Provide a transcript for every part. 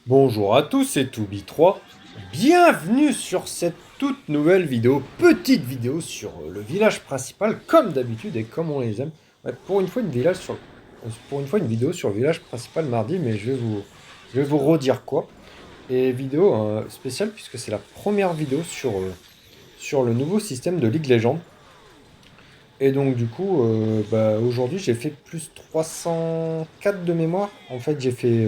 Bonjour à tous, c'est Toubi3. Bienvenue sur cette toute nouvelle vidéo, petite vidéo sur le village principal, comme d'habitude et comme on les aime. Ouais, pour une fois, une vidéo sur le village principal mardi, mais je vais vous redire quoi. Et vidéo spéciale puisque c'est la première vidéo sur le nouveau système de League Legends. Et donc du coup, aujourd'hui j'ai fait plus 304 de mémoire. En fait j'ai fait,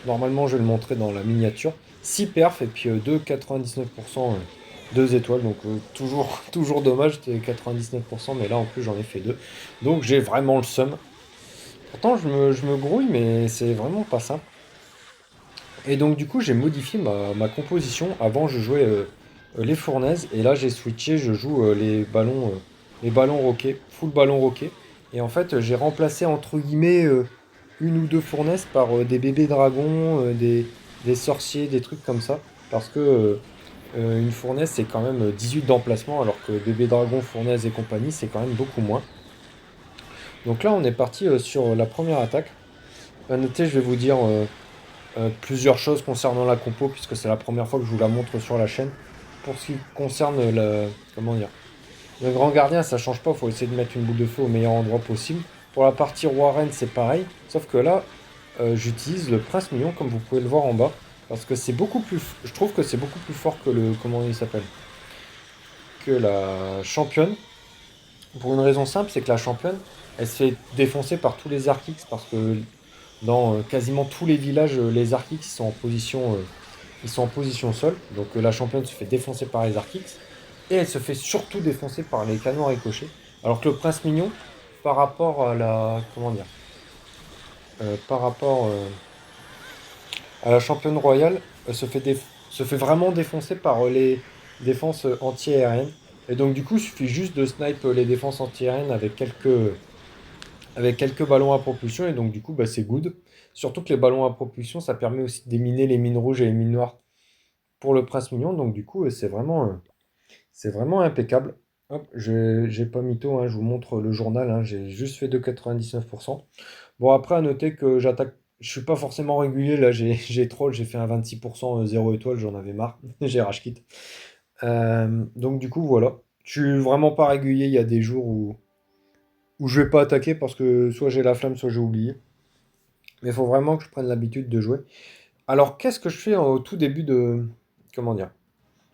normalement je vais le montrer dans la miniature, 6 perfs et puis 2,99%, 2 étoiles. Donc toujours, toujours dommage, c'était 99%, mais là en plus j'en ai fait 2. Donc j'ai vraiment le seum. Pourtant je me grouille, mais c'est vraiment pas simple. Et donc du coup j'ai modifié ma composition. Avant je jouais les fournaises et là j'ai switché, je joue les ballons roquets, full ballon roquet. Et en fait j'ai remplacé entre guillemets une ou deux fournaises par des bébés dragons, des sorciers, des trucs comme ça. Parce que une fournaise c'est quand même 18 d'emplacement alors que bébé dragon, fournaise et compagnie c'est quand même beaucoup moins. Donc là on est parti sur la première attaque. À noter je vais vous dire plusieurs choses concernant la compo, puisque c'est la première fois que je vous la montre sur la chaîne. Pour ce qui concerne comment dire, le grand gardien, ça change pas, il faut essayer de mettre une boule de feu au meilleur endroit possible. Pour la partie roi reine, c'est pareil, sauf que là, j'utilise le prince mignon, comme vous pouvez le voir en bas, parce que c'est beaucoup plus, je trouve que c'est beaucoup plus fort que comment il s'appelle, que la championne. Pour une raison simple, c'est que la championne, elle se fait défoncer par tous les Archix, parce que dans quasiment tous les villages, les Archix ils sont en position sol. Donc la championne se fait défoncer par les Archix. Et elle se fait surtout défoncer par les canons à ricochet. Alors que le prince mignon, par rapport à la. Comment dire, par rapport à la championne royale, se fait vraiment défoncer par les défenses anti-aériennes. Et donc du coup, il suffit juste de snipe les défenses anti-aériennes avec quelques ballons à propulsion. Et donc du coup, bah, c'est good. Surtout que les ballons à propulsion, ça permet aussi de déminer les mines rouges et les mines noires pour le prince mignon. Donc du coup, c'est vraiment impeccable. Hop, j'ai pas mytho, hein, je vous montre le journal, hein, j'ai juste fait 2,99%. Bon, après, à noter que j'attaque, je suis pas forcément régulier, là j'ai troll, j'ai fait un 26%, 0 étoile, j'en avais marre, j'ai rage quit. Donc du coup, voilà. Je suis vraiment pas régulier, il y a des jours où je vais pas attaquer parce que soit j'ai la flamme, soit j'ai oublié. Mais il faut vraiment que je prenne l'habitude de jouer. Alors, qu'est-ce que je fais au tout début de. Comment dire?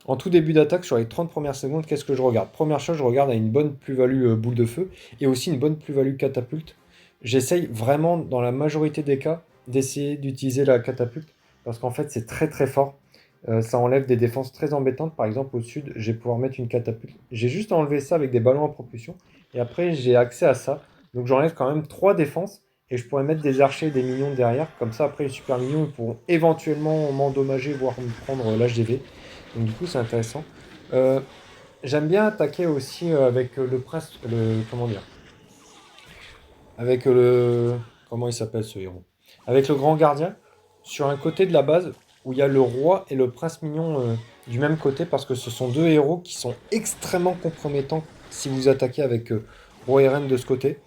En tout début d'attaque, sur les 30 premières secondes, qu'est-ce que je regarde? Première chose, je regarde à une bonne plus-value boule de feu et aussi une bonne plus-value catapulte. J'essaye vraiment, dans la majorité des cas, d'essayer d'utiliser la catapulte parce qu'en fait, c'est très très fort. Ça enlève des défenses très embêtantes. Par exemple, au sud, je vais pouvoir mettre une catapulte. J'ai juste enlevé ça avec des ballons à propulsion et après, j'ai accès à ça. Donc, j'enlève quand même 3 défenses et je pourrais mettre des archers et des minions derrière. Comme ça, après, les super minions ils pourront éventuellement m'endommager, voire me prendre l'HDV. Donc du coup, c'est intéressant. Euh, J'aime bien attaquer aussi avec le prince, comment dire, avec comment il s'appelle ce héros? Avec le grand gardien, sur un côté de la base où il y a le roi et le prince mignon du même côté, parce que ce sont deux héros qui sont extrêmement compromettants si vous attaquez avec roi et reine de ce côté.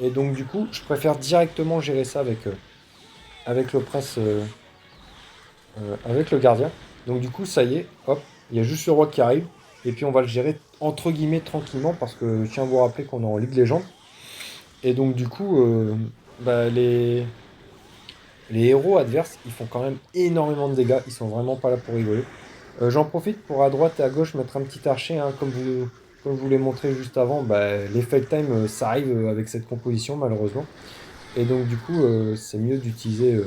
Et donc du coup, je préfère directement gérer ça avec le prince, avec le gardien. Donc du coup, ça y est, hop, il y a juste le roi qui arrive. Et puis on va le gérer entre guillemets tranquillement parce que je tiens à vous rappeler qu'on est en Ligue Légende. Et donc du coup, bah, les héros adverses, ils font quand même énormément de dégâts. Ils sont vraiment pas là pour rigoler. J'en profite pour à droite et à gauche mettre un petit archer, hein, comme je vous l'ai montré juste avant. Bah, les fake time, ça arrive avec cette composition malheureusement. Et donc du coup, c'est mieux d'utiliser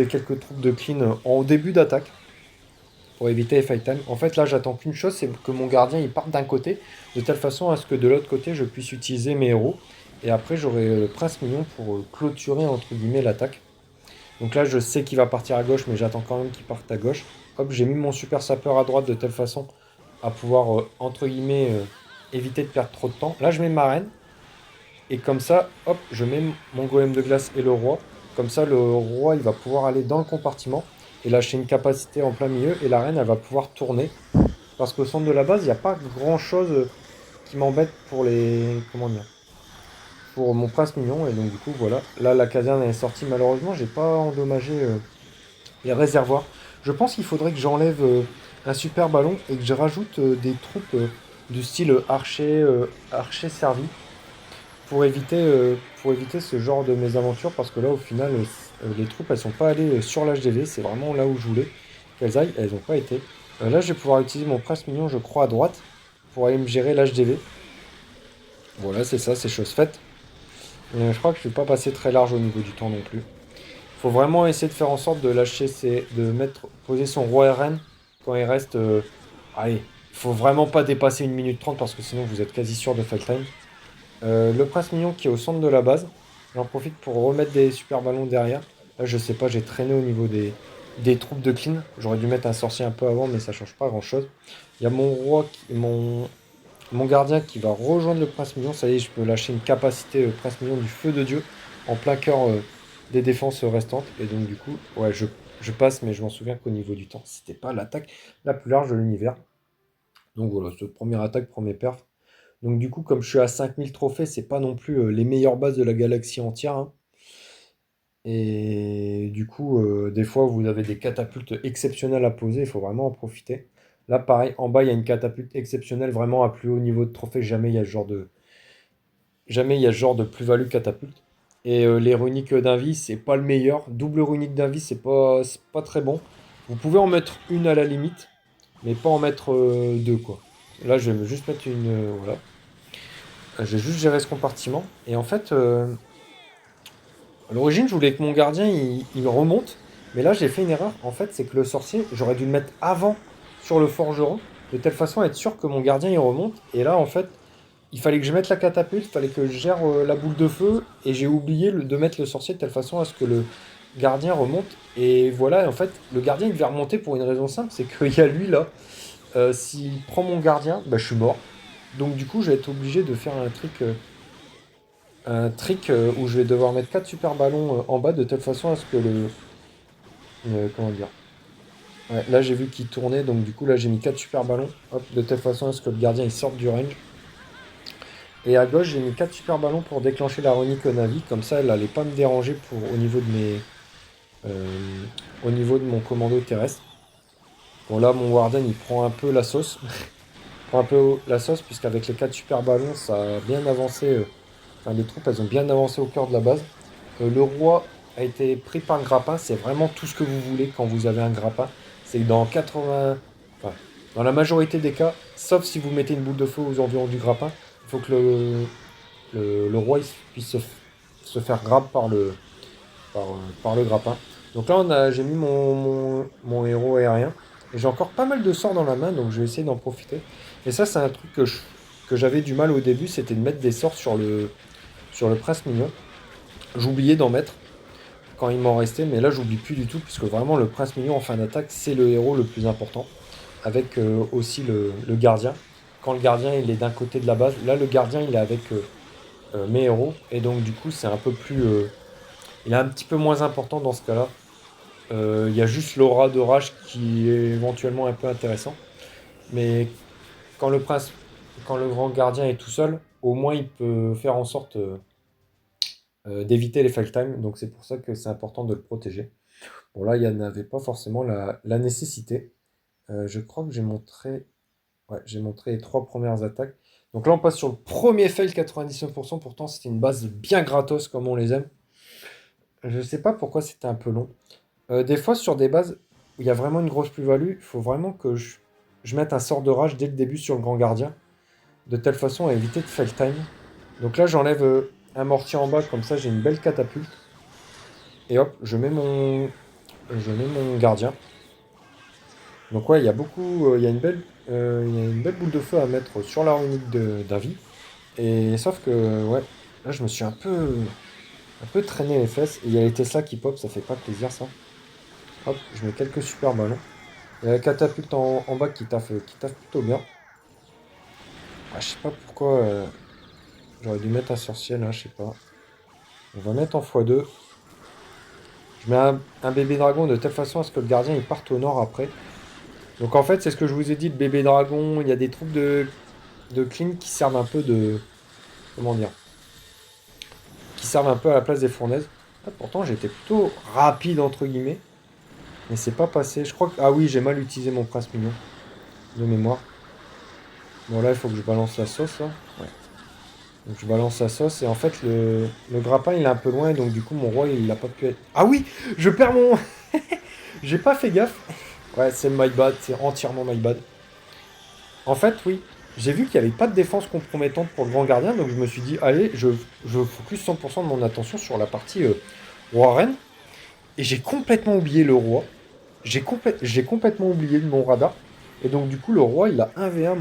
quelques troupes de clean en début d'attaque pour éviter les fight time. En fait, là, j'attends qu'une chose, c'est que mon gardien il parte d'un côté, de telle façon à ce que de l'autre côté, je puisse utiliser mes héros. Et après, j'aurai le prince mignon pour clôturer entre guillemets l'attaque. Donc là, je sais qu'il va partir à gauche, mais j'attends quand même qu'il parte à gauche. Hop, j'ai mis mon super sapeur à droite de telle façon à pouvoir entre guillemets éviter de perdre trop de temps. Là, je mets ma reine. Et comme ça, hop, je mets mon golem de glace et le roi. Comme ça, le roi, il va pouvoir aller dans le compartiment et lâcher une capacité en plein milieu. Et la reine, elle va pouvoir tourner. Parce qu'au centre de la base, il n'y a pas grand-chose qui m'embête pour les. Comment dire? pour mon prince mignon. Et donc du coup voilà, là la caserne est sortie. Malheureusement j'ai pas endommagé les réservoirs. Je pense qu'il faudrait que j'enlève un super ballon et que je rajoute des troupes du style archer servi pour éviter ce genre de mésaventure parce que là au final les troupes elles sont pas allées sur l'HDV, c'est vraiment là où je voulais qu'elles aillent, elles n'ont pas été. Là je vais pouvoir utiliser mon prince mignon je crois à droite pour aller me gérer l'HDV. Voilà c'est ça, c'est chose faite. Je crois que je vais pas passer très large au niveau du temps non plus. Faut vraiment essayer de faire en sorte de lâcher poser son roi RN quand il reste. Allez, faut vraiment pas dépasser 1 minute 30 parce que sinon vous êtes quasi sûr de fight time. Le prince mignon qui est au centre de la base. J'en profite pour remettre des super ballons derrière. Là, je sais pas, j'ai traîné au niveau des troupes de clean. J'aurais dû mettre un sorcier un peu avant, mais ça change pas grand chose. Il y a mon roi, mon gardien qui va rejoindre le prince mignon. Ça y est, je peux lâcher une capacité prince mignon du feu de Dieu en plein cœur des défenses restantes. Et donc, du coup, ouais, je passe, mais je m'en souviens qu'au niveau du temps, c'était pas l'attaque la plus large de l'univers. Donc voilà, cette première attaque, premier perf. Donc du coup, comme je suis à 5000 trophées, c'est pas non plus les meilleures bases de la galaxie entière, hein. Et du coup, des fois, vous avez des catapultes exceptionnelles à poser, il faut vraiment en profiter. Là, pareil, en bas, il y a une catapulte exceptionnelle, vraiment à plus haut niveau de trophée. Jamais il y a ce genre de plus-value catapulte. Et les runiques d'invis, c'est pas le meilleur. Double runique d'invis, c'est pas très bon. Vous pouvez en mettre une à la limite, mais pas en mettre deux, quoi. Là, je vais juste mettre une. Voilà. J'ai juste géré ce compartiment. Et en fait, à l'origine, je voulais que mon gardien il remonte. Mais là, j'ai fait une erreur. En fait, c'est que le sorcier, j'aurais dû le mettre avant sur le forgeron. De telle façon à être sûr que mon gardien il remonte. Et là, en fait, il fallait que je mette la catapulte. Il fallait que je gère la boule de feu. Et j'ai oublié de mettre le sorcier de telle façon à ce que le gardien remonte. Et voilà, en fait, le gardien il devait remonter pour une raison simple. C'est qu'il y a lui là. S'il prend mon gardien, bah, je suis mort. Donc du coup, je vais être obligé de faire un trick où je vais devoir mettre 4 super ballons en bas de telle façon à ce que comment dire. Ouais, là j'ai vu qu'il tournait, donc du coup là j'ai mis 4 super ballons, hop, de telle façon à ce que le gardien il sorte du range. Et à gauche j'ai mis 4 super ballons pour déclencher la runique Navi, comme ça elle allait pas me déranger au niveau de mon commando terrestre. Bon là mon Warden il prend un peu la sauce. Prend un peu la sauce puisqu'avec les 4 super ballons ça a bien avancé. Enfin, les troupes elles ont bien avancé au cœur de la base. Le roi a été pris par le grappin, c'est vraiment tout ce que vous voulez quand vous avez un grappin. C'est que enfin, dans la majorité des cas, sauf si vous mettez une boule de feu aux environs du grappin, il faut que le roi il puisse se faire grab par le grappin. Donc là, j'ai mis mon héros aérien. Et j'ai encore pas mal de sorts dans la main, donc je vais essayer d'en profiter. Et ça, c'est un truc que j'avais du mal au début, c'était de mettre des sorts sur le prince mignon. J'oubliais d'en mettre quand il m'en restait, mais là j'oublie plus du tout, puisque vraiment le prince mignon en fin d'attaque, c'est le héros le plus important, avec aussi le gardien. Quand le gardien il est d'un côté de la base, là le gardien il est avec mes héros, et donc du coup c'est un peu plus... il est un petit peu moins important dans ce cas-là. Il y a juste l'aura de rage qui est éventuellement un peu intéressant, mais quand quand le grand gardien est tout seul, au moins il peut faire en sorte d'éviter les fail time, donc c'est pour ça que c'est important de le protéger. Bon là, il n'y en avait pas forcément la nécessité. Je crois que j'ai montré les 3 premières attaques. Donc là, on passe sur le premier fail 99%, pourtant c'était une base bien gratos comme on les aime. Je ne sais pas pourquoi c'était un peu long. Des fois, sur des bases où il y a vraiment une grosse plus-value, il faut vraiment que je mette un sort de rage dès le début sur le grand gardien, de telle façon à éviter de fail time. Donc là, j'enlève un mortier en bas, comme ça j'ai une belle catapulte. Et hop, je mets mon gardien. Donc ouais, il y a beaucoup, il y a une belle boule de feu à mettre sur la runique d'Avi. Et sauf que ouais, là je me suis un peu traîné les fesses. Et il y a les Tesla qui pop, ça fait pas plaisir ça. Hop, je mets quelques super ballons. Il y a la catapulte en bas qui taffe plutôt bien. Ah, je sais pas pourquoi j'aurais dû mettre un sorcier là, je sais pas. On va mettre en x2. Je mets un bébé dragon de telle façon à ce que le gardien il parte au nord après. Donc en fait, c'est ce que je vous ai dit, le bébé dragon, il y a des troupes de clean qui servent un peu de... Comment dire? qui servent un peu à la place des fournaises. Ah, pourtant, j'étais plutôt rapide, entre guillemets. Mais c'est pas passé. Je crois que... Ah oui, j'ai mal utilisé mon prince mignon de mémoire. Bon, là, il faut que je balance la sauce, là. Ouais. Donc, je balance la sauce. Et en fait, le grappin, il est un peu loin. Et donc, du coup, mon roi, il n'a pas pu être... Ah oui! Je perds mon... J'ai pas fait gaffe. Ouais, c'est my bad. C'est entièrement my bad. En fait, oui. J'ai vu qu'il n'y avait pas de défense compromettante pour le grand gardien. Donc, je me suis dit, allez, je focus 100% de mon attention sur la partie roi-reine. Et j'ai complètement oublié le roi. J'ai complètement oublié de mon radar. Et donc, du coup, le roi, il a 1v1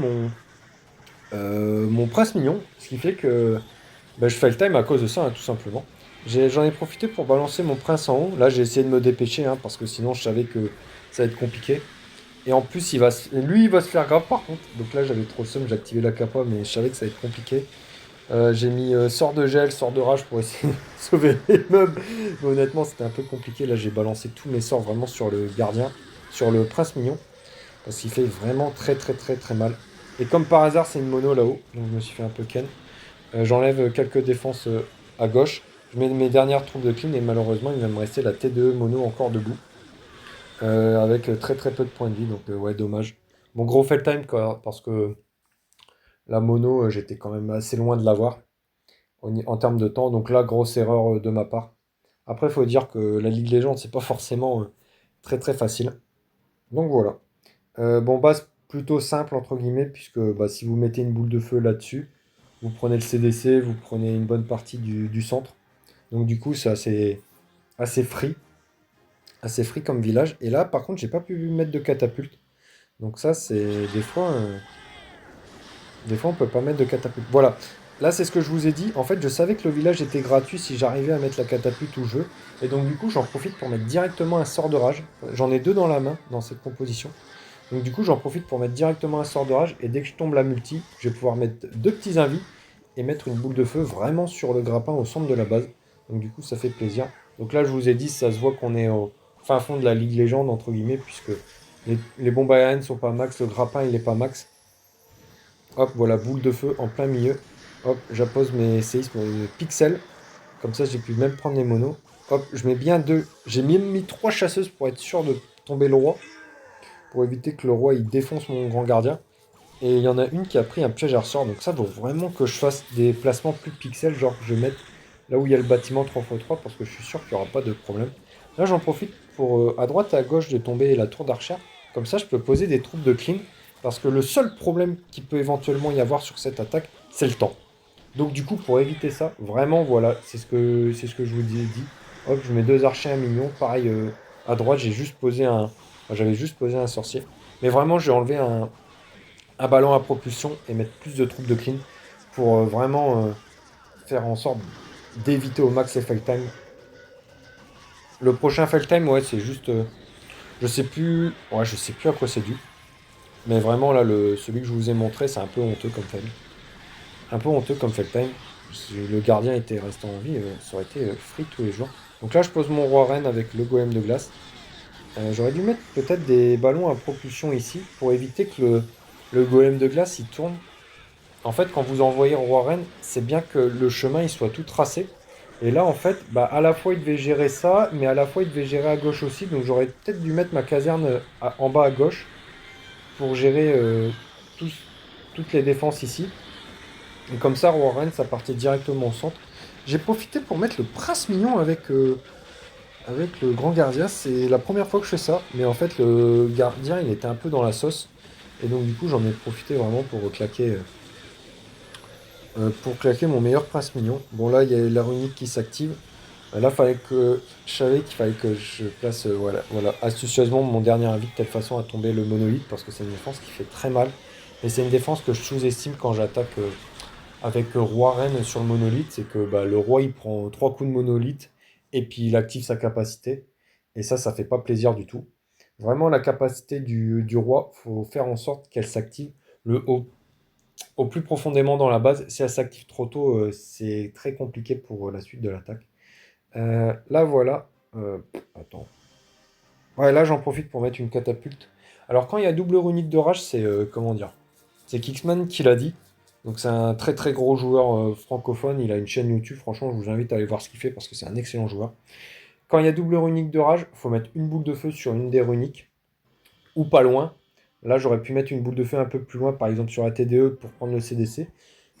mon prince mignon. Ce qui fait que bah, je fais le time à cause de ça, hein, tout simplement. J'en ai profité pour balancer mon prince en haut. Là, j'ai essayé de me dépêcher, hein, parce que sinon, je savais que ça va être compliqué. Et en plus, lui, il va se faire grave par contre. Donc là, j'avais trop le seum, j'ai activé la capa, mais je savais que ça allait être compliqué. J'ai mis sort de gel, sort de rage pour essayer de sauver les meubles. Mais honnêtement, c'était un peu compliqué. Là, j'ai balancé tous mes sorts vraiment sur le gardien, sur le prince mignon. Parce qu'il fait vraiment très très très très mal. Et comme par hasard, c'est une mono là-haut. Donc je me suis fait un peu ken. J'enlève quelques défenses à gauche. Je mets mes dernières troupes de clean et malheureusement, il va me rester la T2 mono encore debout. Avec très très peu de points de vie. Donc ouais, dommage. Mon gros fail time quoi, parce que la mono, j'étais quand même assez loin de l'avoir en termes de temps. Donc là, grosse erreur de ma part. Après, il faut dire que la Ligue Légende, c'est pas forcément très très facile. Donc voilà. Bon, base plutôt simple, entre guillemets, puisque bah, si vous mettez une boule de feu là-dessus, vous prenez le CDC, vous prenez une bonne partie du centre. Donc du coup, c'est assez free. Assez free comme village. Et là, par contre, j'ai pas pu mettre de catapulte. Donc ça, c'est des fois, on peut pas mettre de catapulte. Voilà. Là, c'est ce que je vous ai dit. En fait, je savais que le village était gratuit si j'arrivais à mettre la catapulte ou je. Et donc, du coup, j'en profite pour mettre directement un sort de rage. J'en ai deux dans la main, dans cette composition. Donc, du coup, j'en profite pour mettre directement un sort de rage. Et dès que je tombe la multi, je vais pouvoir mettre deux petits invis et mettre une boule de feu vraiment sur le grappin au centre de la base. Donc, du coup, ça fait plaisir. Donc là, je vous ai dit, ça se voit qu'on est au fin fond de la Ligue Légende, entre guillemets, puisque les bombes aériennes sont pas max, le grappin, il est pas max. Hop, voilà, boule de feu en plein milieu. Hop, j'appose mes séismes pixels. Comme ça, j'ai pu même prendre les monos. Hop, je mets bien deux. J'ai même mis trois chasseuses pour être sûr de tomber le roi. Pour éviter que le roi il défonce mon grand gardien. Et il y en a une qui a pris un piège à ressort. Donc ça, il faut vraiment que je fasse des placements plus pixels. Genre, je vais mettre là où il y a le bâtiment 3x3 parce que je suis sûr qu'il n'y aura pas de problème. Là, j'en profite pour à droite et à gauche de tomber la tour d'archère. Comme ça, je peux poser des troupes de clean. Parce que le seul problème qui peut éventuellement y avoir sur cette attaque, c'est le temps. Donc du coup, pour éviter ça, vraiment, voilà, c'est ce que je vous ai dit. Hop, je mets deux archers, un mignon. Pareil, à droite, j'avais juste posé un sorcier. Mais vraiment, j'ai enlevé un ballon à propulsion et mettre plus de troupes de clean pour vraiment faire en sorte d'éviter au max les fail time. Le prochain fail time, ouais, c'est juste, je sais plus à quoi c'est dû. Mais vraiment, là, celui que je vous ai montré, c'est un peu honteux comme fail. Un peu honteux comme fail time. Si le gardien était resté en vie, ça aurait été free tous les jours. Donc là, je pose mon roi reine avec le golem de glace. J'aurais dû mettre peut-être des ballons à propulsion ici pour éviter que le golem de glace il tourne. En fait, quand vous envoyez roi reine, c'est bien que le chemin il soit tout tracé. Et là, en fait, bah, à la fois il devait gérer ça, mais à la fois il devait gérer à gauche aussi. Donc j'aurais peut-être dû mettre ma caserne en bas à gauche pour gérer toutes les défenses ici. Et comme ça, Warren, ça partait directement au centre. J'ai profité pour mettre le prince mignon avec le grand gardien. C'est la première fois que je fais ça. Mais en fait, le gardien, il était un peu dans la sauce. Et donc, du coup, j'en ai profité vraiment pour claquer mon meilleur prince mignon. Bon, là, il y a la runique qui s'active. Là, je savais qu'il fallait que je place voilà, astucieusement mon dernier avis de telle façon à tomber le monolithe. Parce que c'est une défense qui fait très mal. Et c'est une défense que je sous-estime quand j'attaque avec roi-reine sur le monolithe, c'est que bah, le roi il prend trois coups de monolithe et puis il active sa capacité. Et ça fait pas plaisir du tout. Vraiment, la capacité du roi, faut faire en sorte qu'elle s'active au plus profondément dans la base. Si elle s'active trop tôt, c'est très compliqué pour la suite de l'attaque. Là, voilà. Attends. Ouais, là, j'en profite pour mettre une catapulte. Alors, quand il y a double runique de rage, c'est comment dire? C'est Kixman qui l'a dit. Donc c'est un très très gros joueur francophone, il a une chaîne YouTube, franchement je vous invite à aller voir ce qu'il fait parce que c'est un excellent joueur. Quand il y a double runique de rage, il faut mettre une boule de feu sur une des runiques, ou pas loin. Là j'aurais pu mettre une boule de feu un peu plus loin, par exemple sur la TDE pour prendre le CDC.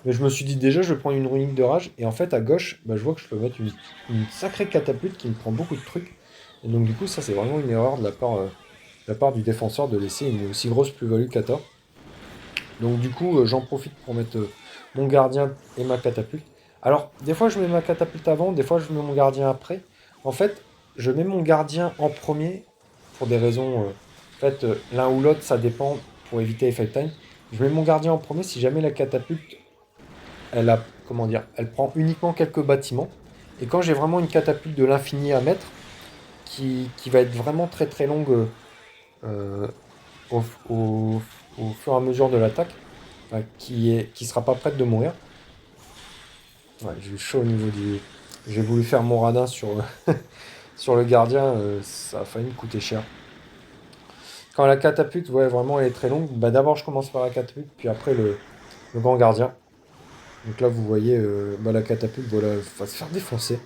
Mais je me suis dit déjà je vais prendre une runique de rage, et en fait à gauche, bah, je vois que je peux mettre une sacrée catapulte qui me prend beaucoup de trucs. Et donc du coup ça c'est vraiment une erreur de la part du défenseur de laisser une aussi grosse plus-value kata. Donc du coup, j'en profite pour mettre mon gardien et ma catapulte. Alors, des fois, je mets ma catapulte avant, des fois, je mets mon gardien après. En fait, je mets mon gardien en premier pour des raisons... en fait, l'un ou l'autre, ça dépend pour éviter effect time. Je mets mon gardien en premier si jamais la catapulte, elle a, comment dire, elle prend uniquement quelques bâtiments. Et quand j'ai vraiment une catapulte de l'infini à mettre, qui va être vraiment très très longue euh, au, au- au fur et à mesure de l'attaque, qui sera pas prête de mourir. Ouais, j'ai eu chaud au niveau du. J'ai voulu faire mon radin sur, sur le gardien, ça a failli me coûter cher. Quand la catapulte, ouais, vraiment, elle est très longue, bah d'abord je commence par la catapulte, puis après le grand gardien. Donc là, vous voyez, bah, la catapulte, voilà, va se faire défoncer.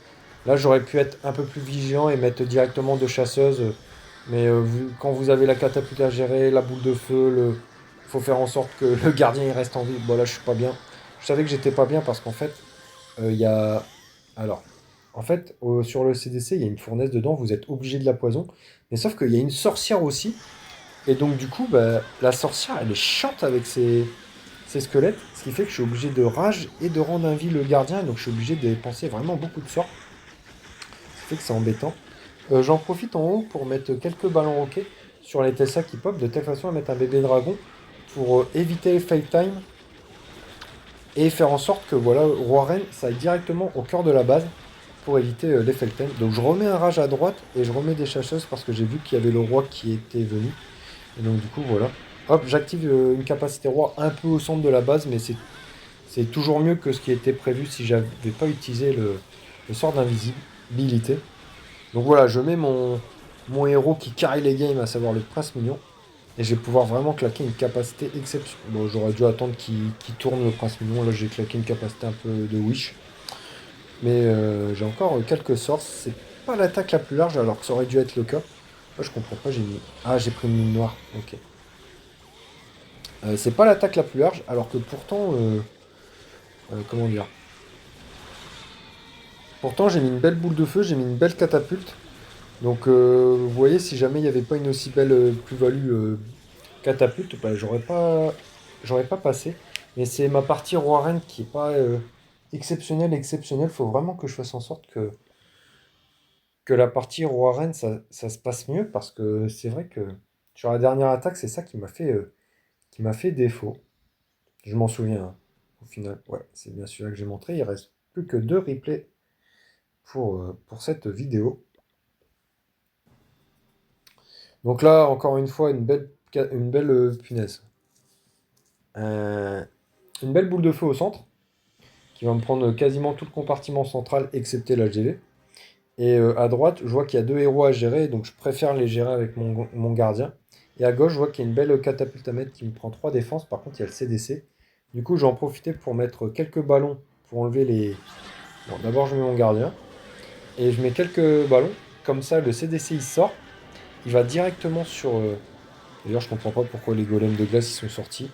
Là, j'aurais pu être un peu plus vigilant et mettre directement deux chasseuses. Mais quand vous avez la catapulte à gérer, la boule de feu, faut faire en sorte que le gardien il reste en vie. Bon, là, je suis pas bien. Je savais que j'étais pas bien parce qu'en fait, il y a. Alors, en fait, sur le CDC, il y a une fournaise dedans, vous êtes obligé de la poison. Mais sauf qu'il y a une sorcière aussi. Et donc, du coup, bah, la sorcière, elle est chiante avec ses squelettes. Ce qui fait que je suis obligé de rage et de rendre un vie le gardien. Donc, je suis obligé de dépenser vraiment beaucoup de sorts. Ce qui fait que c'est embêtant. J'en profite en haut pour mettre quelques ballons roquets sur les Tessa qui pop, de telle façon à mettre un bébé dragon pour éviter les fake time et faire en sorte que voilà, Roi Reine, ça aille directement au cœur de la base pour éviter les fake time. Donc je remets un rage à droite et je remets des chasseuses parce que j'ai vu qu'il y avait le roi qui était venu. Et donc du coup voilà. Hop, j'active une capacité roi un peu au centre de la base, mais c'est toujours mieux que ce qui était prévu si j'avais pas utilisé le sort d'invisibilité. Donc voilà, je mets mon héros qui carry les games, à savoir le prince mignon. Et je vais pouvoir vraiment claquer une capacité exceptionnelle. Bon, j'aurais dû attendre qu'il tourne le prince mignon. Là, j'ai claqué une capacité un peu de wish. Mais j'ai encore quelques sorts. C'est pas l'attaque la plus large, alors que ça aurait dû être le cas. Moi, je comprends pas, j'ai mis. Ah, j'ai pris une ligne noire. Ok. C'est pas l'attaque la plus large, alors que pourtant. Comment dire? Pourtant, j'ai mis une belle boule de feu, j'ai mis une belle catapulte. Donc, vous voyez, si jamais il n'y avait pas une aussi belle plus-value catapulte, bah, j'aurais pas passé. Mais c'est ma partie roi-reine qui est pas exceptionnelle, exceptionnelle. Faut vraiment que je fasse en sorte que la partie roi-reine, ça se passe mieux parce que c'est vrai que sur la dernière attaque, c'est ça qui m'a fait défaut. Je m'en souviens, hein. Au final. Ouais, c'est bien celui-là que j'ai montré. Il reste plus que deux replays pour cette vidéo. Donc là, encore une fois, une belle punaise. Euh, une belle boule de feu au centre, qui va me prendre quasiment tout le compartiment central, excepté l'AGV. Et à droite, je vois qu'il y a deux héros à gérer, donc je préfère les gérer avec mon gardien. Et à gauche, je vois qu'il y a une belle catapulte à mettre qui me prend 3 défenses, par contre il y a le CDC. Du coup, je vais en profiter pour mettre quelques ballons pour enlever les... Bon, d'abord je mets mon gardien, et je mets quelques ballons, comme ça le CDC il sort, il va directement sur... D'ailleurs, je comprends pas pourquoi les golems de glace ils sont sortis.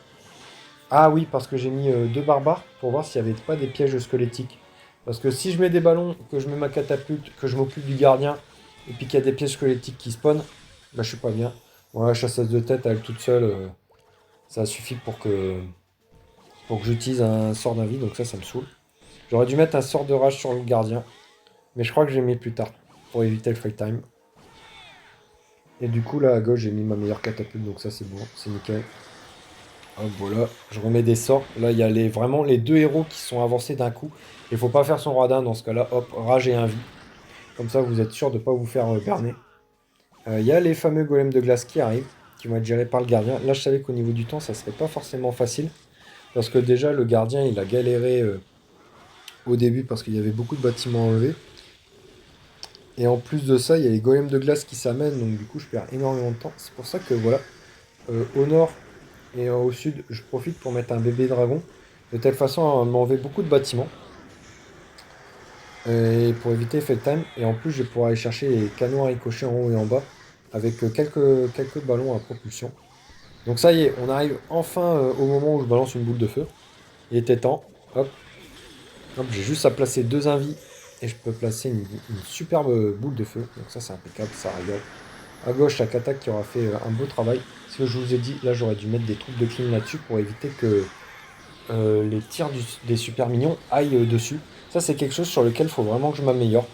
Ah oui, parce que j'ai mis deux barbares pour voir s'il n'y avait pas des pièges squelettiques. Parce que si je mets des ballons, que je mets ma catapulte, que je m'occupe du gardien, et puis qu'il y a des pièges squelettiques qui spawnent, bah je suis pas bien. Voilà, chasseuse de tête, elle toute seule, ça suffit pour que j'utilise un sort d'invie, donc ça me saoule. J'aurais dû mettre un sort de rage sur le gardien, mais je crois que je l'ai mis plus tard, pour éviter le fight time. Et du coup, là, à gauche, j'ai mis ma meilleure catapulte, donc ça c'est bon, c'est nickel. Hop, voilà, je remets des sorts. Là, il y a vraiment les deux héros qui sont avancés d'un coup. Il faut pas faire son radin dans ce cas-là. Hop, rage et invie. Comme ça, vous êtes sûr de ne pas vous faire berner. Il y a les fameux golems de glace qui arrivent, qui vont être gérés par le gardien. Là, je savais qu'au niveau du temps, ça serait pas forcément facile. Parce que déjà, le gardien, il a galéré au début parce qu'il y avait beaucoup de bâtiments enlevés. Et en plus de ça, il y a les golems de glace qui s'amènent. Donc, du coup, je perds énormément de temps. C'est pour ça que, voilà, au nord et au sud, je profite pour mettre un bébé dragon. de telle façon à m'enlever beaucoup de bâtiments. Et pour éviter fail time. Et en plus, je vais pouvoir aller chercher les canons à ricochet en haut et en bas avec quelques ballons à propulsion. Donc ça y est, on arrive enfin au moment où je balance une boule de feu. Il était temps. Hop, hop, j'ai juste à placer deux invis et je peux placer une superbe boule de feu. Donc ça c'est impeccable, ça rigole. À gauche, la Katak qui aura fait un beau travail. Ce que je vous ai dit, là j'aurais dû mettre des troupes de clean là-dessus pour éviter que les tirs des super mignons aillent dessus. Ça c'est quelque chose sur lequel il faut vraiment que je m'améliore.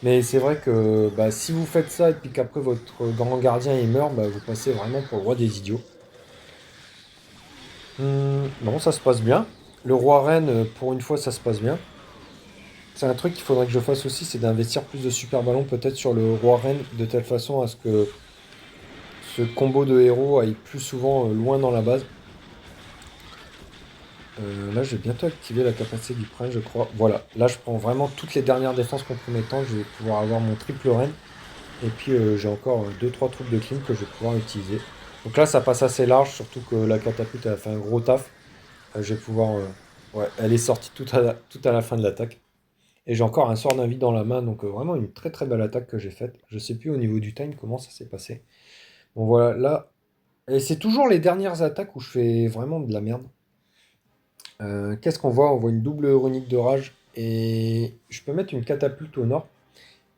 Mais c'est vrai que bah, si vous faites ça et puis qu'après votre grand gardien il meurt, bah, vous passez vraiment pour le roi des idiots. Non, ça se passe bien. Le roi reine, pour une fois, ça se passe bien. C'est un truc qu'il faudrait que je fasse aussi, c'est d'investir plus de super ballons peut-être sur le roi reine, de telle façon à ce que ce combo de héros aille plus souvent loin dans la base. Là, je vais bientôt activer la capacité du prince, je crois. Voilà, là, je prends vraiment toutes les dernières défenses compromettantes. Je vais pouvoir avoir mon triple reine. Et puis, j'ai encore deux trois troupes de clean que je vais pouvoir utiliser. Donc là, ça passe assez large, surtout que la catapulte elle a fait un gros taf. Je vais pouvoir. Ouais, elle est sortie tout à la fin de l'attaque. Et j'ai encore un sort d'invite dans la main, donc vraiment une très très belle attaque que j'ai faite. Je sais plus au niveau du time comment ça s'est passé. Bon voilà, là. Et c'est toujours les dernières attaques où je fais vraiment de la merde. Qu'est-ce qu'on voit? On voit une double runique de rage. Et je peux mettre une catapulte au nord.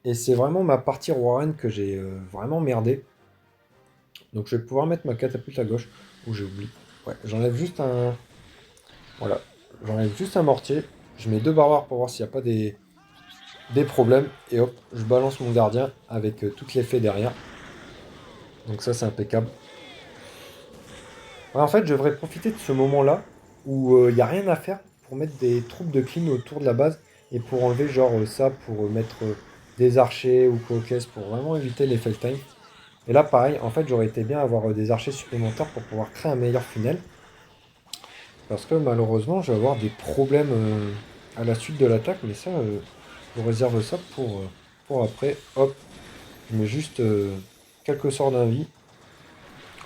Et c'est vraiment ma partie Warren que j'ai vraiment merdé. Donc je vais pouvoir mettre ma catapulte à gauche. Où j'ai oublié. Ouais, j'enlève juste un. Voilà. J'enlève juste un mortier. Je mets deux barbares pour voir s'il n'y a pas des problèmes. Et hop, je balance mon gardien avec toutes les fées derrière. Donc ça c'est impeccable. Ouais, en fait, je devrais profiter de ce moment-là où il n'y a rien à faire pour mettre des troupes de clean autour de la base et pour enlever genre ça, pour mettre des archers ou quoi qu'est-ce pour vraiment éviter les fail time. Et là, pareil, en fait, j'aurais été bien avoir des archers supplémentaires pour pouvoir créer un meilleur funnel. Parce que malheureusement, je vais avoir des problèmes à la suite de l'attaque, mais ça, je réserve ça pour après. Hop, je mets juste quelques sorts d'invie.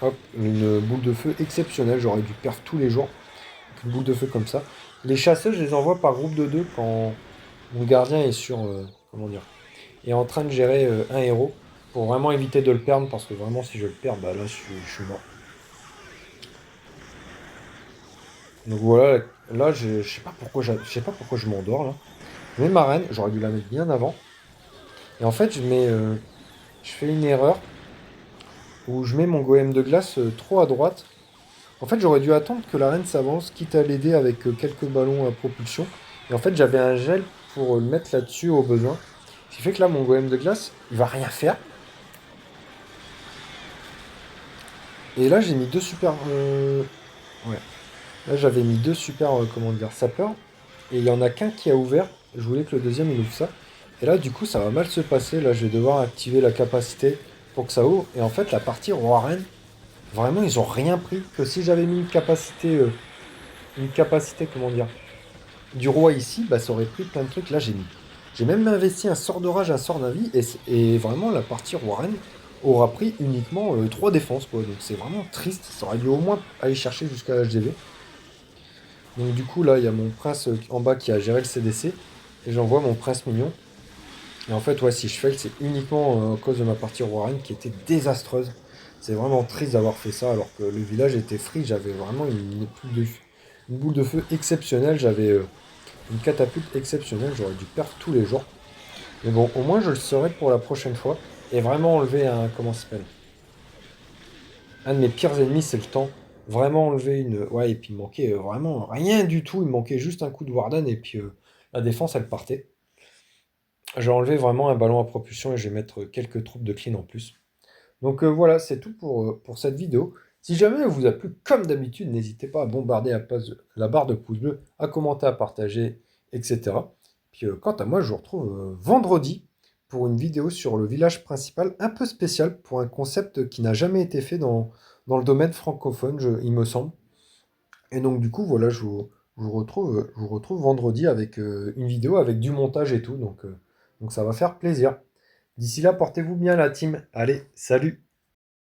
Hop, une boule de feu exceptionnelle, j'aurais dû perdre tous les jours. Une boule de feu comme ça. Les chasseurs, je les envoie par groupe de deux quand mon gardien est sur, comment dire, est en train de gérer un héros pour vraiment éviter de le perdre parce que vraiment si je le perds, bah là je suis mort. Donc voilà, là je sais pas pourquoi je m'endors là. Je mets ma reine, j'aurais dû la mettre bien avant. Et en fait je fais une erreur où je mets mon golem de glace trop à droite. En fait j'aurais dû attendre que la reine s'avance, quitte à l'aider avec quelques ballons à propulsion. Et en fait j'avais un gel pour le mettre là-dessus au besoin. Ce qui fait que là mon golem de glace, il va rien faire. Et là j'ai mis deux super... ouais. Là j'avais mis deux super, comment dire, sapeurs. Et il y en a qu'un qui a ouvert. Je voulais que le deuxième il ouvre ça. Et là, du coup, ça va mal se passer. Là, je vais devoir activer la capacité pour que ça ouvre. Et en fait, la partie Roi-Reine, vraiment, ils ont rien pris. Que si j'avais mis une capacité, comment dire, du roi ici, bah, ça aurait pris plein de trucs. Là, j'ai même investi un sort de rage, un sort d'invie. Et vraiment, la partie Roi-Reine aura pris uniquement 3 défenses, quoi. Donc, c'est vraiment triste. Ça aurait dû au moins aller chercher jusqu'à l'HDV. Donc, du coup, là, il y a mon prince en bas qui a géré le CDC. Et j'envoie mon prince mignon. Et en fait, ouais, si je fail, c'est uniquement à cause de ma partie Warren qui était désastreuse. C'est vraiment triste d'avoir fait ça alors que le village était free. J'avais vraiment une boule de feu exceptionnelle. J'avais une catapulte exceptionnelle. J'aurais dû perdre tous les jours. Mais bon, au moins je le saurai pour la prochaine fois. Et vraiment enlever un. Comment ça s'appelle? Un de mes pires ennemis, c'est le temps. Vraiment enlever une. Ouais, et puis il manquait vraiment rien du tout. Il manquait juste un coup de Warden et puis la défense, elle partait. J'ai enlevé vraiment un ballon à propulsion et je vais mettre quelques troupes de clean en plus. Donc voilà, c'est tout pour cette vidéo. Si jamais elle vous a plu, comme d'habitude, n'hésitez pas à bombarder la barre de pouces bleus, à commenter, à partager, etc. Puis quant à moi, je vous retrouve vendredi pour une vidéo sur le village principal, un peu spécial pour un concept qui n'a jamais été fait dans le domaine francophone, il me semble. Et donc du coup, voilà, je vous retrouve vendredi avec une vidéo avec du montage et tout. Donc ça va faire plaisir. D'ici là, portez-vous bien la team. Allez, salut!